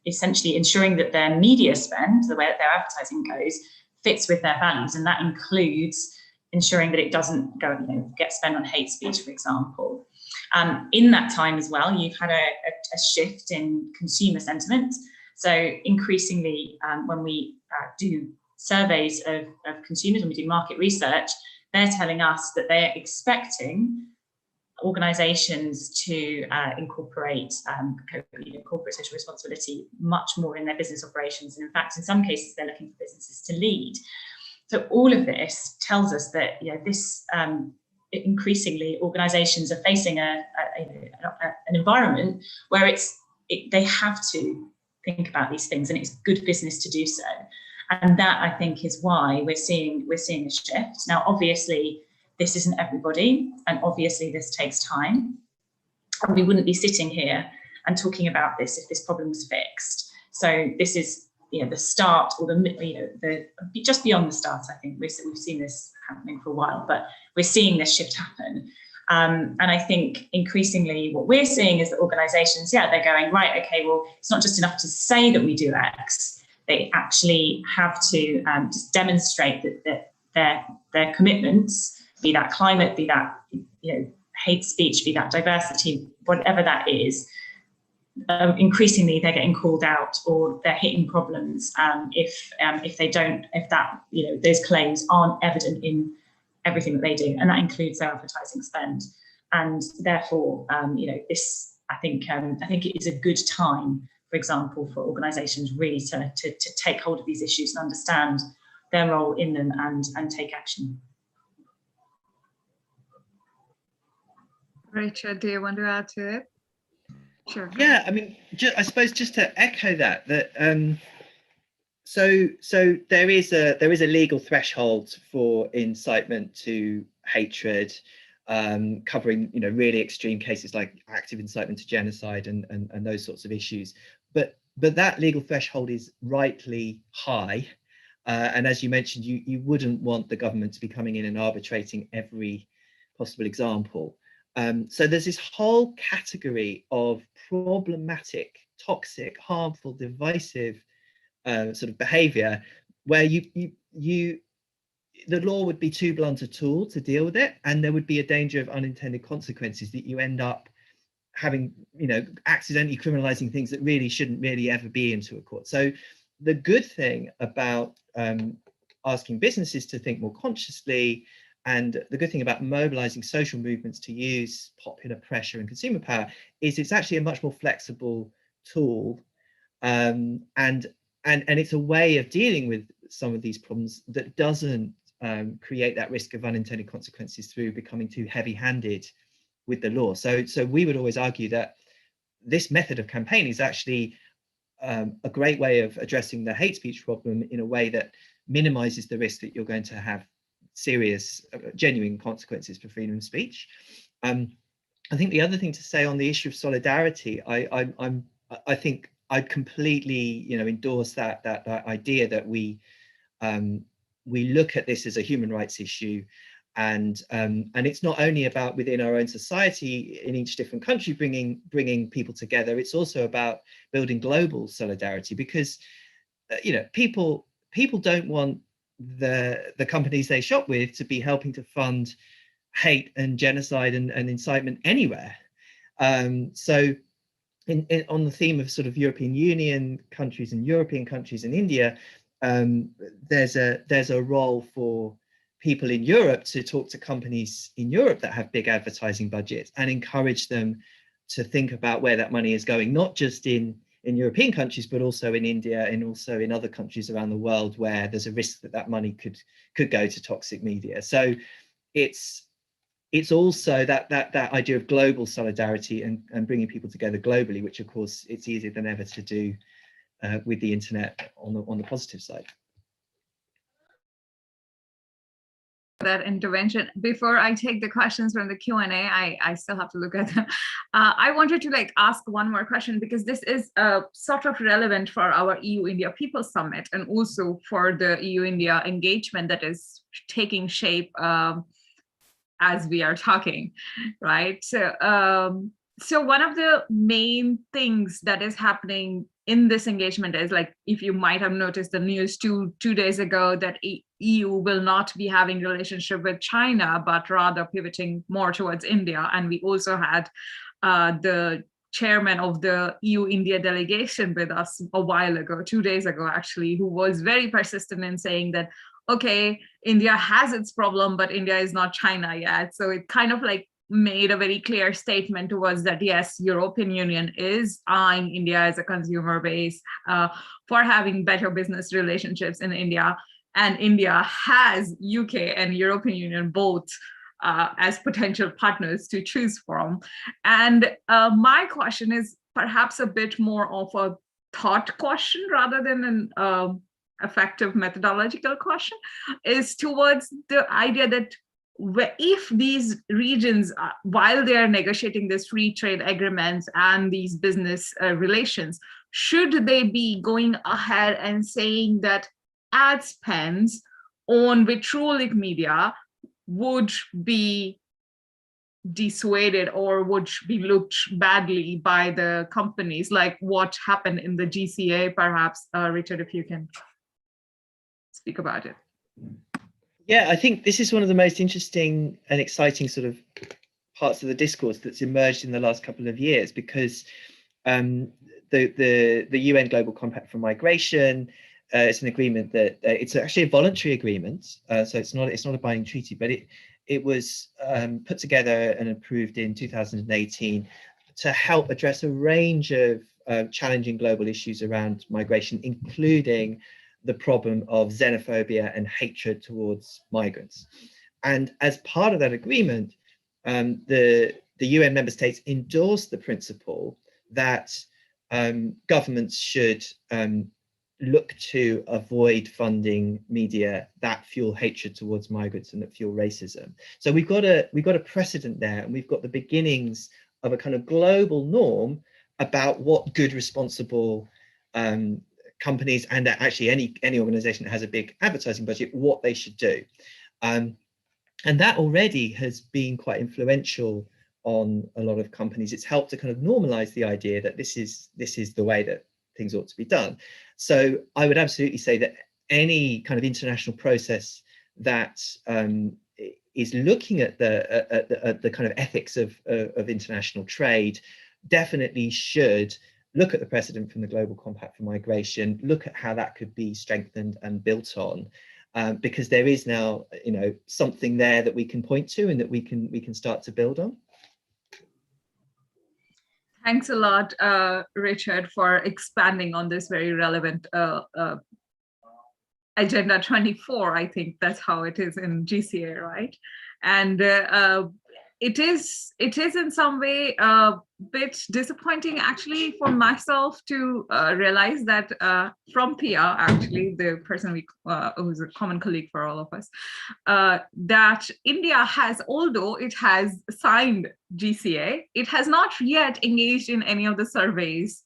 essentially ensuring that their media spend, the way that their advertising goes, fits with their values, and that includes ensuring that it doesn't go, get spent on hate speech, for example. In that time as well, you've had a shift in consumer sentiment. So increasingly, when we do surveys of consumers, when we do market research, they're telling us that they're expecting organisations to incorporate corporate social responsibility much more in their business operations. And in fact, in some cases, they're looking for businesses to lead. So all of this tells us that increasingly organisations are facing an environment where they have to think about these things, and it's good business to do so. And that, I think, is why we're seeing a shift. Now, obviously, this isn't everybody, and obviously this takes time. And we wouldn't be sitting here and talking about this if this problem was fixed. So this is, the start, or the just beyond the start. I think we've seen this happening for a while, but we're seeing this shift happen. And I think increasingly what we're seeing is that organisations, they're going, right, okay, well, it's not just enough to say that we do X. They actually have to just demonstrate that their commitments, be that climate, be that hate speech, be that diversity, whatever that is, increasingly they're getting called out, or they're hitting problems if those claims aren't evident in everything that they do, and that includes their advertising spend. And therefore, this I think it is a good time, for example, for organisations really to take hold of these issues and understand their role in them and take action. Rachel, do you want to add to it? Sure. Yeah, I mean, I suppose just to echo that so there is a legal threshold for incitement to hatred, covering really extreme cases like active incitement to genocide and those sorts of issues. But that legal threshold is rightly high, and as you mentioned, you wouldn't want the government to be coming in and arbitrating every possible example. So there's this whole category of problematic, toxic, harmful, divisive sort of behaviour where the law would be too blunt a tool to deal with it, and there would be a danger of unintended consequences, that you end up having, accidentally criminalising things that really shouldn't really ever be into a court. So the good thing about asking businesses to think more consciously, and the good thing about mobilising social movements to use popular pressure and consumer power, is it's actually a much more flexible tool, and it's a way of dealing with some of these problems that doesn't create that risk of unintended consequences through becoming too heavy-handed with the law. So we would always argue that this method of campaign is actually a great way of addressing the hate speech problem in a way that minimises the risk that you're going to have serious, genuine consequences for freedom of speech. I think the other thing to say on the issue of solidarity, I think I'd completely, endorse that idea that we look at this as a human rights issue, and it's not only about within our own society in each different country bringing people together. It's also about building global solidarity, because people don't want the companies they shop with to be helping to fund hate and genocide and incitement anywhere. So on the theme of sort of European Union countries and European countries in India, there's a role for people in Europe to talk to companies in Europe that have big advertising budgets and encourage them to think about where that money is going, not just in European countries, but also in India and also in other countries around the world where there's a risk that money could go to toxic media. So it's it's also that idea of global solidarity and bringing people together globally, which of course it's easier than ever to do with the internet on the positive side. That intervention. Before I take the questions from the Q&A, I still have to look at them. I wanted to ask one more question, because this is sort of relevant for our EU-India People Summit and also for the EU-India engagement that is taking shape as we are talking, right? So one of the main things that is happening in this engagement is, if you might have noticed the news two days ago, that EU will not be having relationship with China, but rather pivoting more towards India. And we also had the chairman of the EU-India delegation with us a while ago, 2 days ago, actually, who was very persistent in saying that, okay, India has its problem, but India is not China yet. So it kind of made a very clear statement towards that, yes, European Union is eyeing India as a consumer base for having better business relationships in India. And India has UK and European Union both as potential partners to choose from. And my question is perhaps a bit more of a thought question rather than an effective methodological question, is towards the idea that if these regions, while they are negotiating these free trade agreements and these business relations, should they be going ahead and saying that ad spends on vitriolic media would be dissuaded or would be looked badly by the companies, like what happened in the GCA, perhaps? Richard, if you can speak about it. Yeah, I think this is one of the most interesting and exciting sort of parts of the discourse that's emerged in the last couple of years, because the UN Global Compact for Migration, it's an agreement that it's actually a voluntary agreement, so it's not a binding treaty, but it was put together and approved in 2018 to help address a range of challenging global issues around migration, including the problem of xenophobia and hatred towards migrants. And as part of that agreement, the UN member states endorsed the principle that governments should look to avoid funding media that fuel hatred towards migrants and that fuel racism. So we've got a precedent there, and we've got the beginnings of a kind of global norm about what good, responsible companies, and actually any organization that has a big advertising budget, what they should do. And that already has been quite influential on a lot of companies. It's helped to kind of normalize the idea that this is the way that things ought to be done. So I would absolutely say that any kind of international process that is looking at the kind of ethics of international trade definitely should look at the precedent from the Global Compact for Migration, look at how that could be strengthened and built on, because there is now, something there that we can point to and that we can start to build on. Thanks a lot, Richard, for expanding on this very relevant Agenda 24. I think that's how it is in GCA, right? And it is in some way a bit disappointing, actually, for myself to realize that from Pia, actually, the person who's a common colleague for all of us, that India has, although it has signed GCA, it has not yet engaged in any of the surveys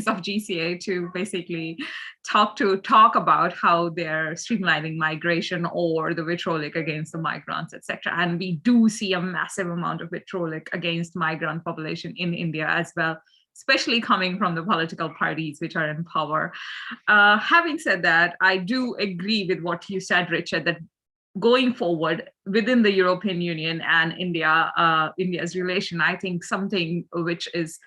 of GCA to basically talk about how they're streamlining migration or the vitriolic against the migrants, etc. And we do see a massive amount of vitriolic against migrant population in India as well, especially coming from the political parties which are in power. Having said that, I do agree with what you said, Richard, that going forward within the European Union and India's relation, I think something which is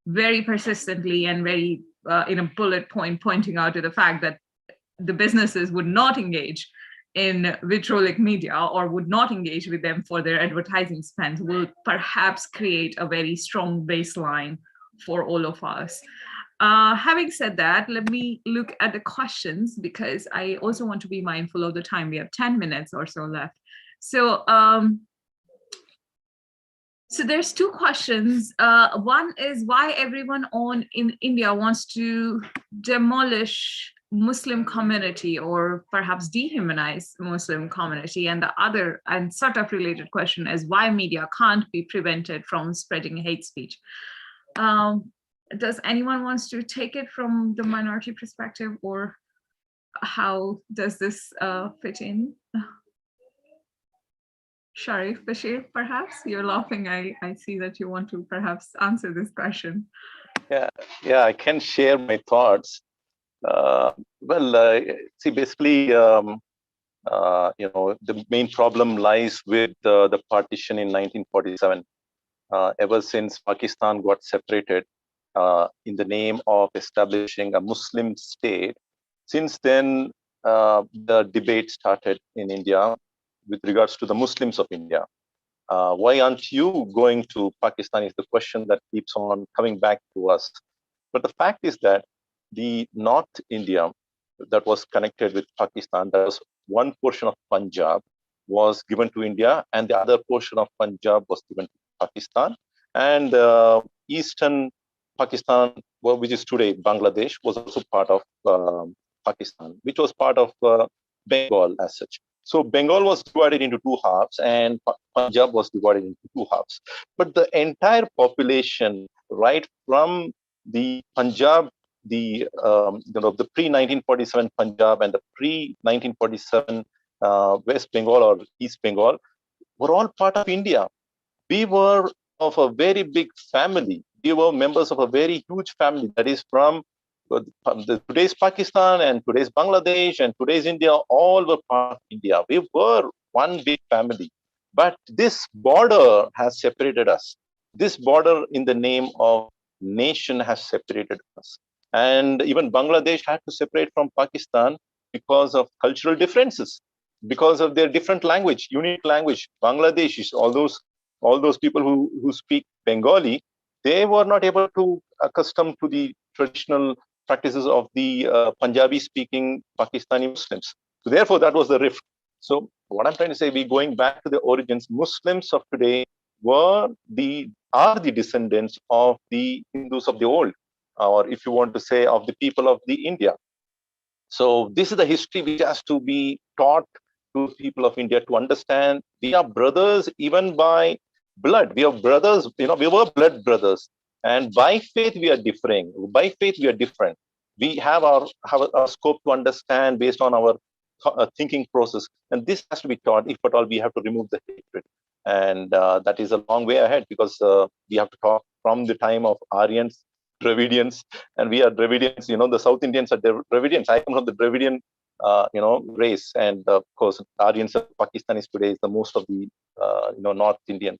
very persistently and very in a bullet point pointing out to the fact that the businesses would not engage in vitriolic media or would not engage with them for their advertising spend will perhaps create a very strong baseline for all of us. Having said that, let me look at the questions, because I also want to be mindful of the time. We have 10 minutes or so left. So, so there's two questions. One is why everyone in India wants to demolish Muslim community or perhaps dehumanize Muslim community. And the other and sort of related question is why media can't be prevented from spreading hate speech. Does anyone wants to take it from the minority perspective, or how does this fit in? Sharif, Bashir, perhaps? You're laughing. I see that you want to perhaps answer this question. Yeah, I can share my thoughts. See, basically, the main problem lies with the partition in 1947. Ever since Pakistan got separated in the name of establishing a Muslim state, since then, the debate started in India with regards to the Muslims of India. Why aren't you going to Pakistan is the question that keeps on coming back to us. But the fact is that the North India that was connected with Pakistan, that was one portion of Punjab was given to India, and the other portion of Punjab was given to Pakistan. And Eastern Pakistan, which is today Bangladesh, was also part of Pakistan, which was part of Bengal as such. So Bengal was divided into two halves, and Punjab was divided into two halves. But the entire population, right from the Punjab, the pre-1947 Punjab and the pre-1947 West Bengal or East Bengal, were all part of India. We were of a very big family. We were members of a very huge family that is from today's Pakistan and today's Bangladesh and today's India, all were part of India. We were one big family. But this border has separated us. This border in the name of nation has separated us. And even Bangladesh had to separate from Pakistan because of cultural differences, because of their different language, unique language. Bangladeshis, all those people who speak Bengali, they were not able to accustom to the traditional practices of the Punjabi-speaking Pakistani Muslims. So therefore, that was the rift. So what I'm trying to say, we going back to the origins, Muslims of today are the descendants of the Hindus of the old, or if you want to say, of the people of the India. So this is the history which has to be taught to people of India to understand. We are brothers even by blood. We are brothers, we were blood brothers. And by faith, we are differing. By faith, we are different. We have our scope to understand based on our thinking process. And this has to be taught. If at all, we have to remove the hatred. And that is a long way ahead, because we have to talk from the time of Aryans, Dravidians, and we are Dravidians. The South Indians are Dravidians. I come from the Dravidian, race. And of course, Aryans and Pakistanis today is the most of the, North Indian.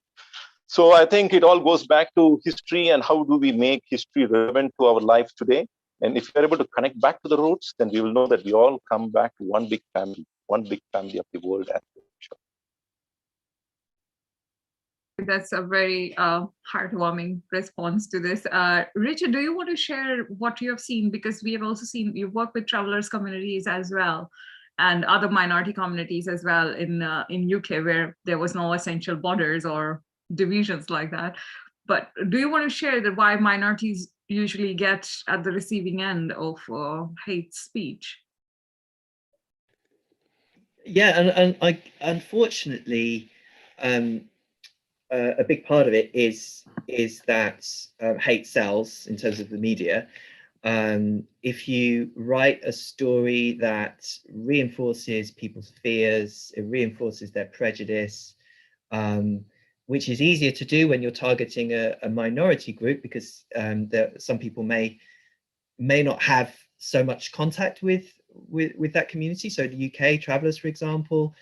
So I think it all goes back to history and how do we make history relevant to our lives today. And if you're able to connect back to the roots, then we will know that we all come back to one big family of the world. That's a very heartwarming response to this. Richard, do you want to share what you have seen? Because we have also seen you work with travelers communities as well, and other minority communities as well in UK, where there was no essential borders or divisions like that. But do you want to share that why minorities usually get at the receiving end of hate speech? Yeah, and unfortunately, a big part of it is that hate sells in terms of the media. If you write a story that reinforces people's fears, it reinforces their prejudice, which is easier to do when you're targeting a minority group, because some people may not have so much contact with that community. So the UK travellers, for example,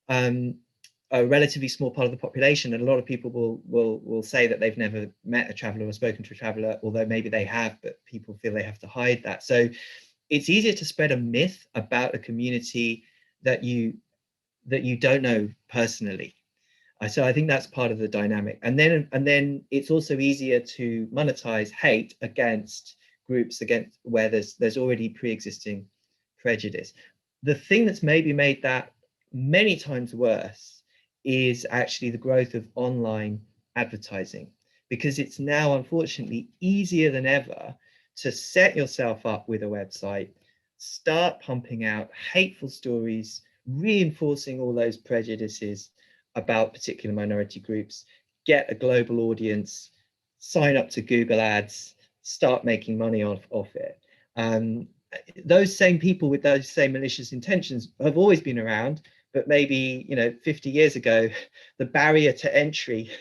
a relatively small part of the population, and a lot of people will say that they've never met a traveller or spoken to a traveller, although maybe they have, but people feel they have to hide that. So it's easier to spread a myth about a community that you don't know personally. So I think that's part of the dynamic. And then it's also easier to monetize hate against groups where there's already pre-existing prejudice. The thing that's maybe made that many times worse is actually the growth of online advertising, because it's now unfortunately easier than ever to set yourself up with a website, start pumping out hateful stories, reinforcing all those prejudices about particular minority groups, get a global audience, sign up to Google Ads, start making money off it. Those same people with those same malicious intentions have always been around, but maybe 50 years ago, the barrier to entry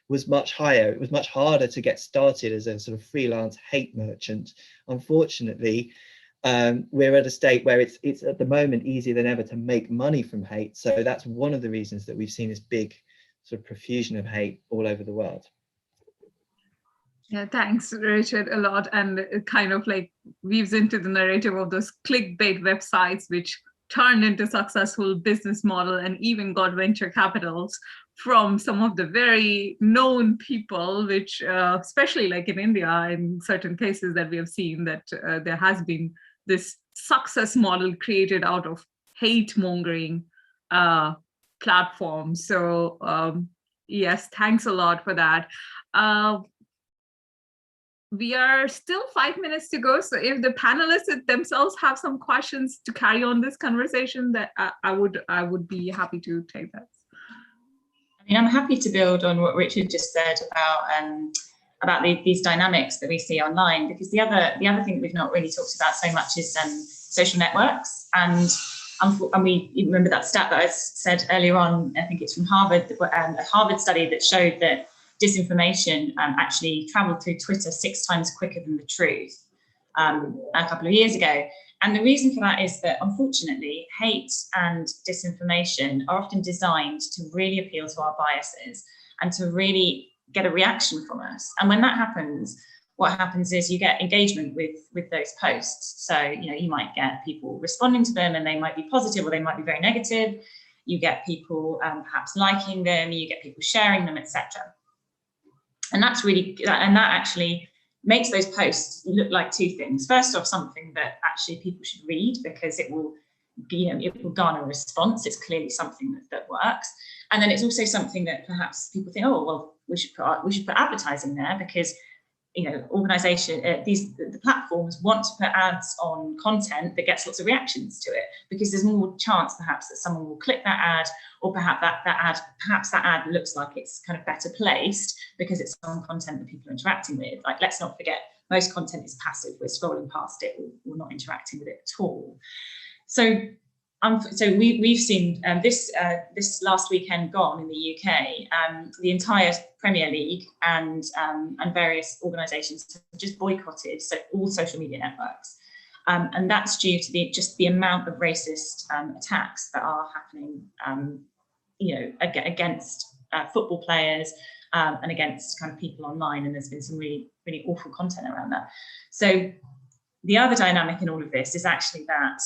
was much higher. It was much harder to get started as a sort of freelance hate merchant. Unfortunately, we're at a state where it's at the moment easier than ever to make money from hate. So that's one of the reasons that we've seen this big sort of profusion of hate all over the world. Yeah, thanks, Richard, a lot. And it kind of like weaves into the narrative of those clickbait websites, which turned into successful business model and even got venture capitals from some of the very known people, which especially like in India, in certain cases that we have seen that there has been this success model created out of hate mongering platforms. So yes, thanks a lot for that. We are still 5 minutes to go. So if the panelists themselves have some questions to carry on this conversation, that I would be happy to take that. I mean, I'm happy to build on what Richard just said about these dynamics that we see online, because the other thing that we've not really talked about so much is social networks. And we remember that stat that I said earlier on. I think it's from Harvard, a Harvard study that showed that disinformation actually traveled through Twitter 6 times quicker than the truth a couple of years ago. And the reason for that is that, unfortunately, hate and disinformation are often designed to really appeal to our biases and to really get a reaction from us. And when that happens, what happens is you get engagement with those posts. So, you might get people responding to them and they might be positive or they might be very negative. You get people perhaps liking them, you get people sharing them, etc. And that actually makes those posts look like 2 things. First off, something that actually people should read, because it will garner a response. It's clearly something that works. And then it's also something that perhaps people think, oh, well, we should put advertising there, because the platforms want to put ads on content that gets lots of reactions to it, because there's more chance perhaps that someone will click that ad, or perhaps that ad looks like it's kind of better placed because it's on content that people are interacting with. Like, let's not forget, most content is passive. We're scrolling past it, we're not interacting with it at all. So we've seen this last weekend gone in the UK, the entire Premier League and various organisations have just boycotted all social media networks, and that's due to the amount of racist attacks that are happening, against football players and against kind of people online, and there's been some really, really awful content around that. So the other dynamic in all of this is actually that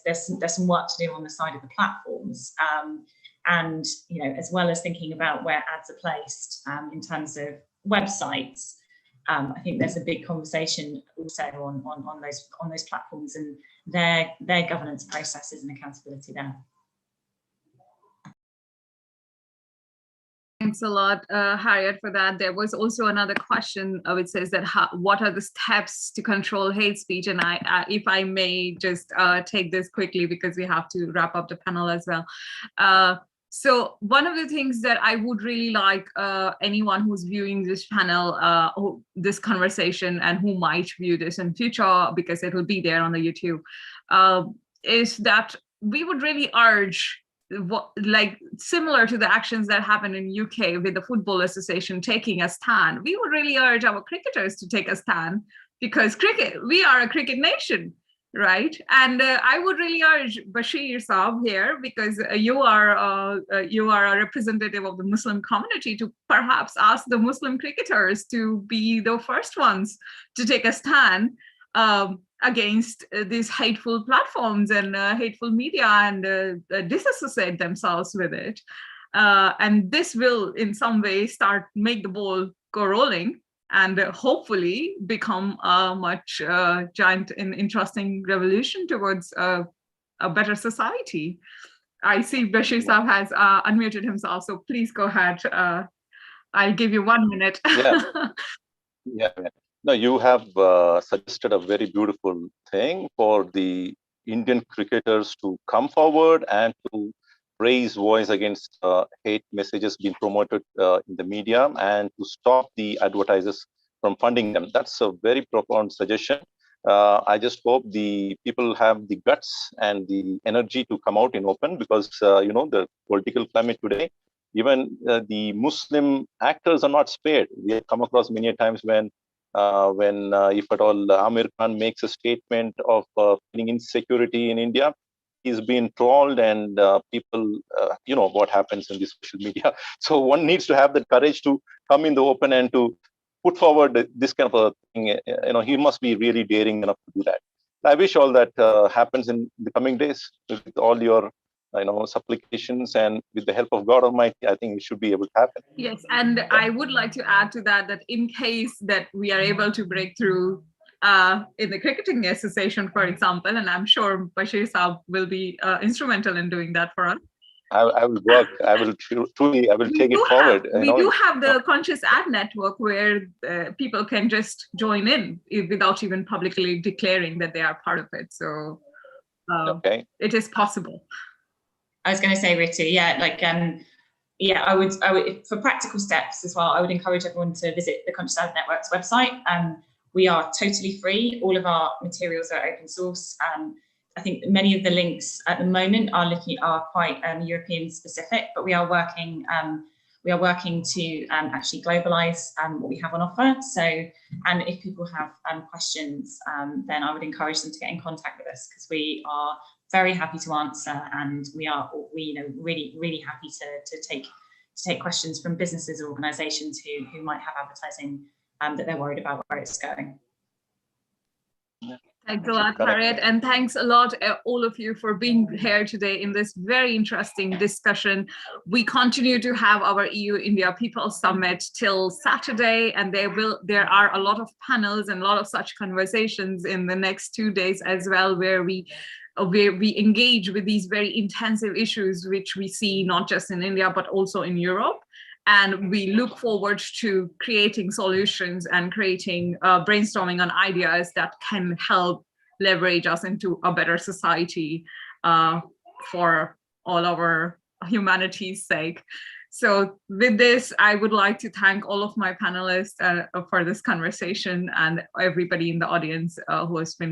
there's some work to do on the side of the platforms, and as well as thinking about where ads are placed in terms of websites. I think there's a big conversation also on those platforms and their governance processes and accountability there. Thanks a lot, Harriet, for that. There was also another question which says that what are the steps to control hate speech? And if I may just take this quickly, because we have to wrap up the panel as well. So one of the things that I would really like anyone who's viewing this panel, this conversation, and who might view this in future, because it will be there on the YouTube, is that we would really urge, similar to the actions that happened in UK with the Football Association taking a stand, we would really urge our cricketers to take a stand, because we are a cricket nation, right? And I would really urge Bashir Saab here, because you are a representative of the Muslim community, to perhaps ask the Muslim cricketers to be the first ones to take a stand against these hateful platforms and hateful media, and disassociate themselves with it. And this will in some way make the ball go rolling, and hopefully become a much giant and interesting revolution towards a better society. I see Bashir Saab has unmuted himself, so please go ahead. I'll give you 1 minute. Yeah. Yeah. No, you have suggested a very beautiful thing for the Indian cricketers to come forward and to raise voice against hate messages being promoted in the media and to stop the advertisers from funding them. That's a very profound suggestion. I just hope the people have the guts and the energy to come out in open, because the political climate today, even the Muslim actors are not spared. We have come across many times when if at all Amir Khan makes a statement of feeling insecurity in India, he's been trolled, and people, what happens in the social media. So one needs to have the courage to come in the open and to put forward this kind of a thing. He must be really daring enough to do that. I wish all that happens in the coming days with all your supplications, and with the help of God Almighty, I think it should be able to happen. Yes, and I would like to add to that in case that we are able to break through in the cricketing association, for example, and I'm sure Bashir Saab will be instrumental in doing that for us. I will work. I will truly. I will take it forward. We do have the Conscious Ad Network where people can just join in without even publicly declaring that they are part of it. So okay, it is possible. I was going to say, Ritu, I would, for practical steps as well, I would encourage everyone to visit the Conscious Ad Network's website. We are totally free. All of our materials are open source. I think many of the links at the moment are quite European specific, but we are working to actually globalize what we have on offer. So, and if people have questions, then I would encourage them to get in contact with us, because we are very happy to answer, and we really happy to take questions from businesses or organisations who might have advertising that they're worried about where it's going. Thanks a lot, Harriet, and thanks a lot, all of you, for being here today in this very interesting discussion. We continue to have our EU-India People Summit till Saturday, and there are a lot of panels and a lot of such conversations in the next 2 days as well, where we engage with these very intensive issues, which we see not just in India, but also in Europe. And we look forward to creating solutions and creating brainstorming on ideas that can help leverage us into a better society for all our humanity's sake. So with this, I would like to thank all of my panelists for this conversation, and everybody in the audience who has been